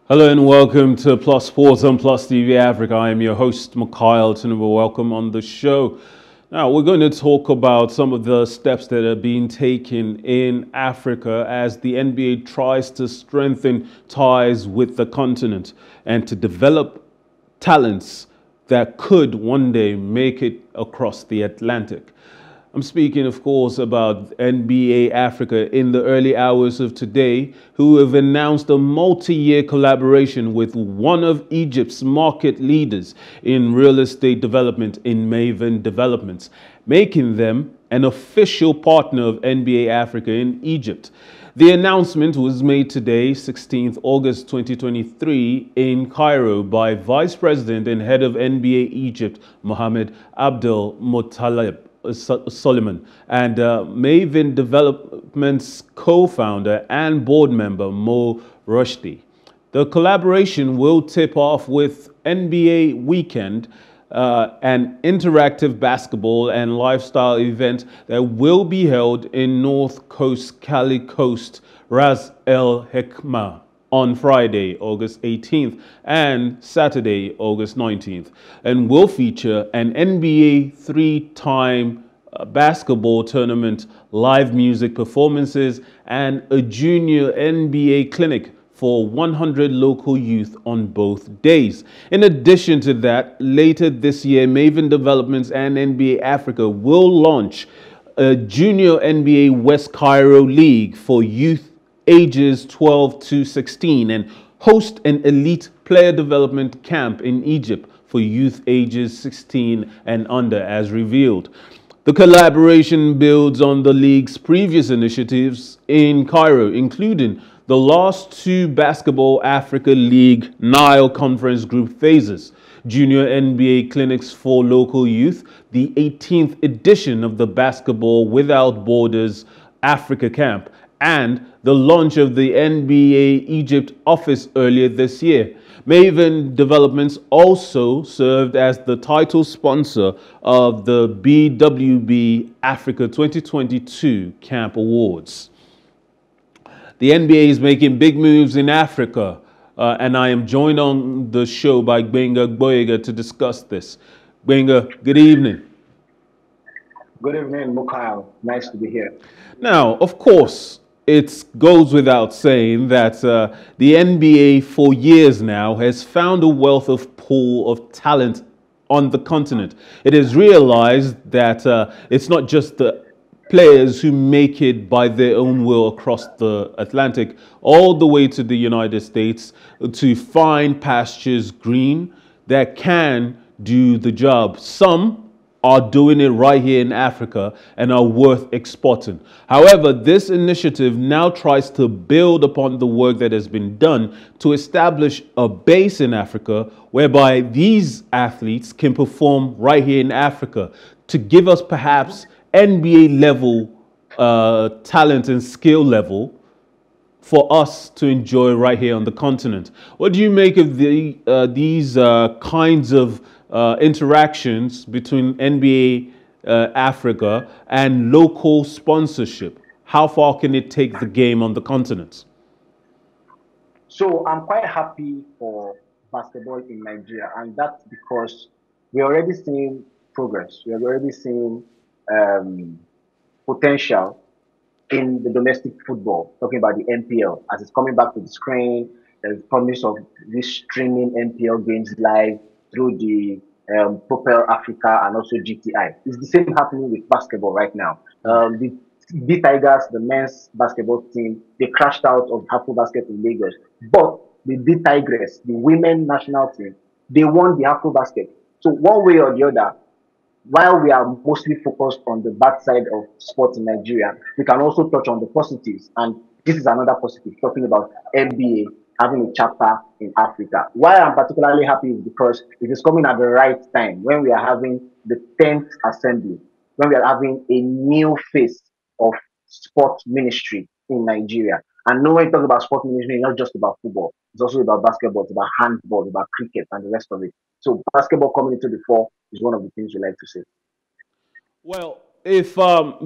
Hello and welcome to Plus Sports on Plus TV Africa. I am your host, Mikhail Tinubu. Welcome on the show. Now, we're going to talk about some of the steps that are being taken in Africa as the NBA tries to strengthen ties with the continent and to develop talents that could one day make it across the Atlantic. I'm speaking, of course, about NBA Africa in the early hours of today, who have announced a multi-year collaboration with one of Egypt's market leaders in real estate development in Maven Developments, making them an official partner of NBA Africa in Egypt. The announcement was made today, 16th August 2023, in Cairo by Vice President and Head of NBA Egypt, Mohammed Abdel Muttalib Solomon, and Maven Development's co-founder and board member Mo Rushdie. The collaboration will tip off with NBA Weekend, an interactive basketball and lifestyle event that will be held in North Coast Cali Coast, Ras El Hekma, on Friday, August 18th and Saturday, August 19th, and will feature an NBA three-time basketball tournament, live music performances, and a junior NBA clinic for 100 local youth on both days. In addition to that, later this year, Maven Developments and NBA Africa will launch a junior NBA West Cairo League for youth ages 12 to 16 and host an elite player development camp in Egypt for youth ages 16 and under, as revealed. The collaboration builds on the league's previous initiatives in Cairo, including the last two Basketball Africa League Nile Conference Group phases, junior NBA clinics for local youth, the 18th edition of the Basketball Without Borders Africa Camp, and the launch of the NBA Egypt office earlier this year. Maven Developments also served as the title sponsor of the BWB Africa 2022 Camp Awards. The NBA is making big moves in Africa, and I am joined on the show by Gboyega to discuss this. Gbenga, good evening. Good evening, Mikhail. Nice to be here. Now, of course, it goes without saying that the NBA for years now has found a wealth of pool of talent on the continent. It has realized that it's not just the players who make it by their own will across the Atlantic, all the way to the United States, to find pastures green that can do the job. Some are doing it right here in Africa and are worth exporting. However, this initiative now tries to build upon the work that has been done to establish a base in Africa whereby these athletes can perform right here in Africa to give us perhaps NBA level talent and skill level for us to enjoy right here on the continent. What do you make of these kinds of interactions between NBA Africa and local sponsorship? How far can it take the game on the continent? So I'm quite happy for basketball in Nigeria, and that's because we're already seeing progress. We're already seeing um, potential in the domestic football, talking about the NPL, as it's coming back to the screen. There's promise of this streaming NPL games live through the Propel Africa and also GTI. It's the same happening with basketball right now. The B Tigers, the men's basketball team, they crashed out of AfroBasket in Lagos. But the B Tigers, the women national team, they won the AfroBasket. So one way or the other, while we are mostly focused on the bad side of sports in Nigeria, we can also touch on the positives. And this is another positive, talking about NBA having a chapter in Africa. Why I'm particularly happy is because it is coming at the right time when we are having the 10th assembly, when we are having a new face of sport ministry in Nigeria. And no one talks about sport ministry, not just about football. It's also about basketball, it's about handball, it's about cricket, and the rest of it. So basketball coming into the fore is one of the things we like to say. Well, if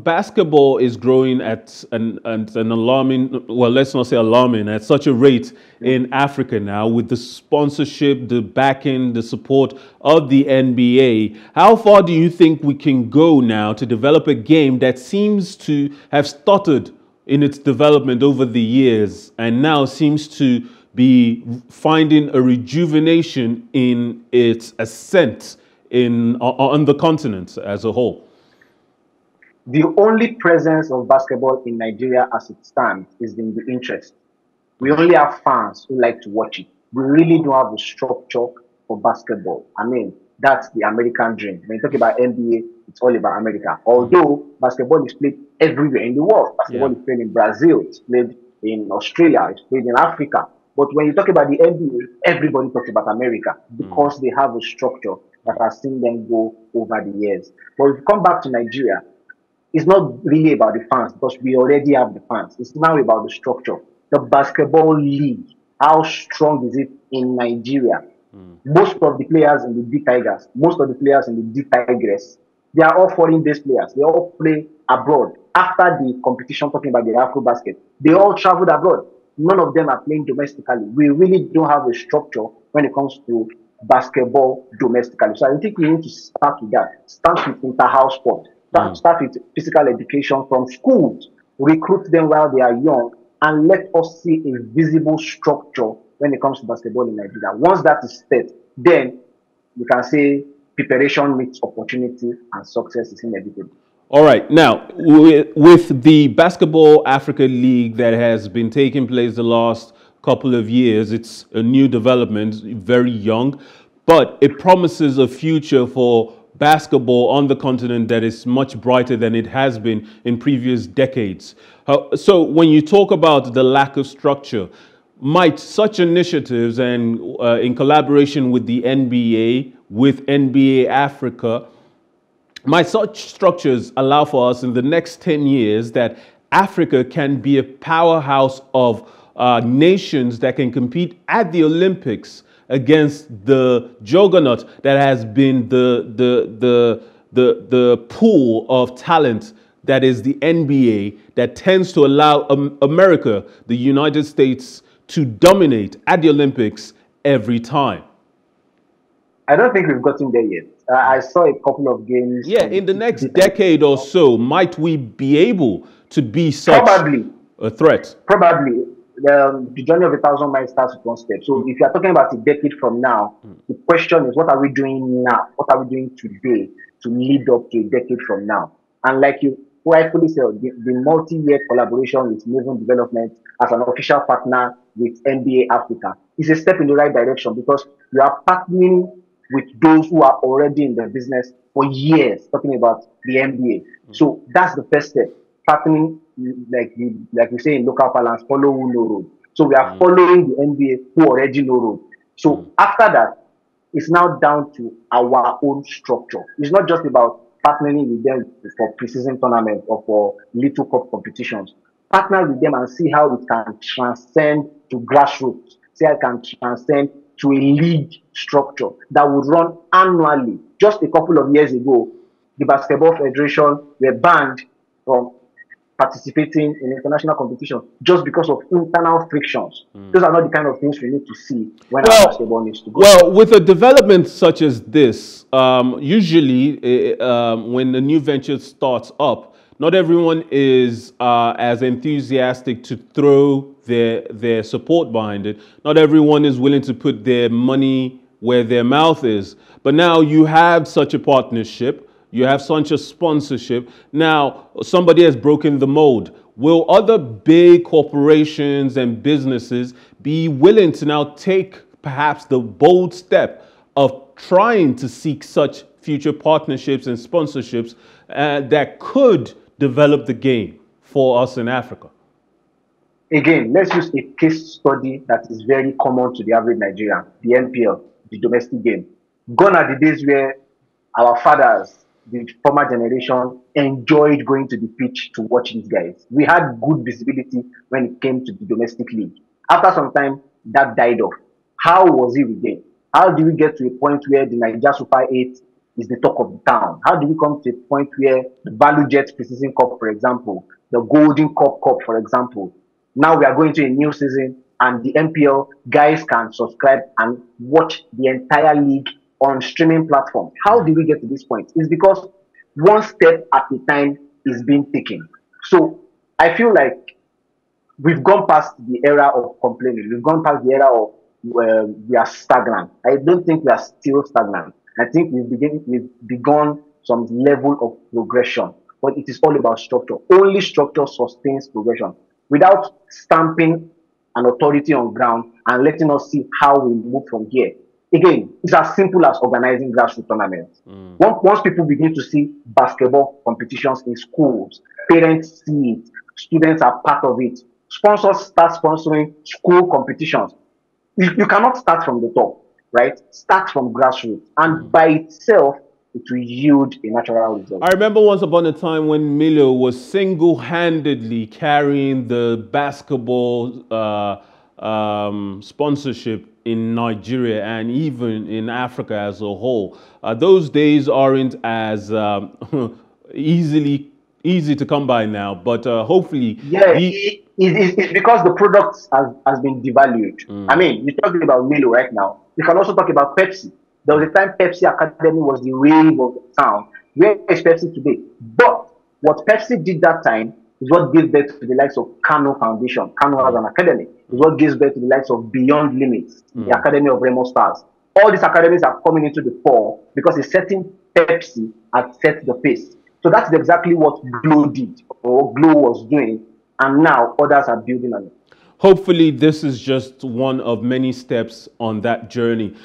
basketball is growing at an alarming, well, let's not say alarming, at such a rate in Africa now, with the sponsorship, the backing, the support of the NBA, how far do you think we can go now to develop a game that seems to have stuttered in its development over the years and now seems to be finding a rejuvenation in its ascent on the continent as a whole? The only presence of basketball in Nigeria as it stands is in the interest. We only have fans who like to watch it. We really don't have a structure for basketball. I mean, that's the American dream. When you talk about NBA, it's all about America. Although basketball is played everywhere in the world. Basketball is played in Brazil, it's played in Australia, it's played in Africa. But when you talk about the NBA, everybody talks about America because they have a structure that has seen them go over the years. But if you come back to Nigeria, it's not really about the fans because we already have the fans. It's now about the structure. The basketball league, how strong is it in Nigeria? Most of the players in the D Tigers, most of the players in the D Tigress, they are all foreign-based players. They all play abroad. After the competition, talking about the Afro basket, they all traveled abroad. None of them are playing domestically. We really don't have a structure when it comes to basketball domestically. So I think we need to start with that. Start with inter-house sport. Start with physical education from schools. Recruit them while they are young and let us see a visible structure when it comes to basketball in Nigeria. Once that is set, then we can say preparation meets opportunity and success is inevitable. All right. Now, with the Basketball Africa League that has been taking place the last couple of years, it's a new development, very young, but it promises a future for basketball on the continent that is much brighter than it has been in previous decades. So when you talk about the lack of structure, might such initiatives and in collaboration with the NBA, with NBA Africa, might such structures allow for us in the next 10 years that Africa can be a powerhouse of nations that can compete at the Olympics against the juggernaut that has been the pool of talent that is the NBA, that tends to allow America, the United States, to dominate at the Olympics every time? I don't think we've gotten there yet. I saw a couple of games. Yeah, in the next decade or so, might we be able to be such a threat? Probably. The journey of 1,000 miles starts with one step. So if you are talking about a decade from now, the question is, what are we doing now? What are we doing today to lead up to a decade from now? And like you rightfully said, the multi-year collaboration with Maven Development as an official partner with NBA Africa is a step in the right direction because you are partnering with those who are already in the business for years, talking about the NBA. So that's the first step. Partnering, like we say in local parlance, follow who know road. So we are following the NBA who already know road. So after that, it's now down to our own structure. It's not just about partnering with them for preseason tournament or for little cup competitions. Partner with them and see how it can transcend to grassroots. See how it can transcend to a league structure that would run annually. Just a couple of years ago, the Basketball Federation were banned from participating in international competition just because of internal frictions. Those are not the kind of things we need to see when our basketball needs to go. Well, with a development such as this, usually when a new venture starts up, not everyone is as enthusiastic to throw their support behind it. Not everyone is willing to put their money where their mouth is. But now you have such a partnership. You have such a sponsorship. Now, somebody has broken the mold. Will other big corporations and businesses be willing to now take perhaps the bold step of trying to seek such future partnerships and sponsorships that could develop the game for us in Africa? Again, let's use a case study that is very common to the average Nigerian, the NPL, the domestic game. Gone are the days where our fathers, the former generation, enjoyed going to the pitch to watch these guys. We had good visibility when it came to the domestic league. After some time, that died off. How was it regained? How do we get to a point where the Nigeria Super 8 is the talk of the town? How do we come to a point where the Value Jet Precision Cup, for example, the Golden Cup, for example, now we are going to a new season and the MPL guys can subscribe and watch the entire league on streaming platform? How did we get to this point? It's because one step at a time is being taken. So I feel like we've gone past the era of complaining. We've gone past the era of we are stagnant. I don't think we are still stagnant. I think we've begun some level of progression, but it is all about structure. Only structure sustains progression. Without stamping an authority on ground and letting us see how we move from here. Again, it's as simple as organizing grassroots tournaments. Once people begin to see basketball competitions in schools, parents see it, students are part of it, sponsors start sponsoring school competitions. You cannot start from the top, right? Start from grassroots. And by itself, it will yield a natural result. I remember once upon a time when Milo was single-handedly carrying the basketball sponsorship in Nigeria and even in Africa as a whole. Those days aren't as easy to come by now, but hopefully... Yeah, it's because the product has been devalued. I mean, you're talking about Milo right now. You can also talk about Pepsi. There was a time Pepsi Academy was the wave of the town. Where is Pepsi today? But what Pepsi did that time is what gave birth to the likes of Kano Foundation. Kano has an academy. Is what gives birth to the likes of Beyond Limits, the Academy of Remo Stars. All these academies are coming into the fore because a certain Pepsi had set the pace. So that's exactly what Glow did, or Glow was doing, and now others are building on it. Hopefully, this is just one of many steps on that journey.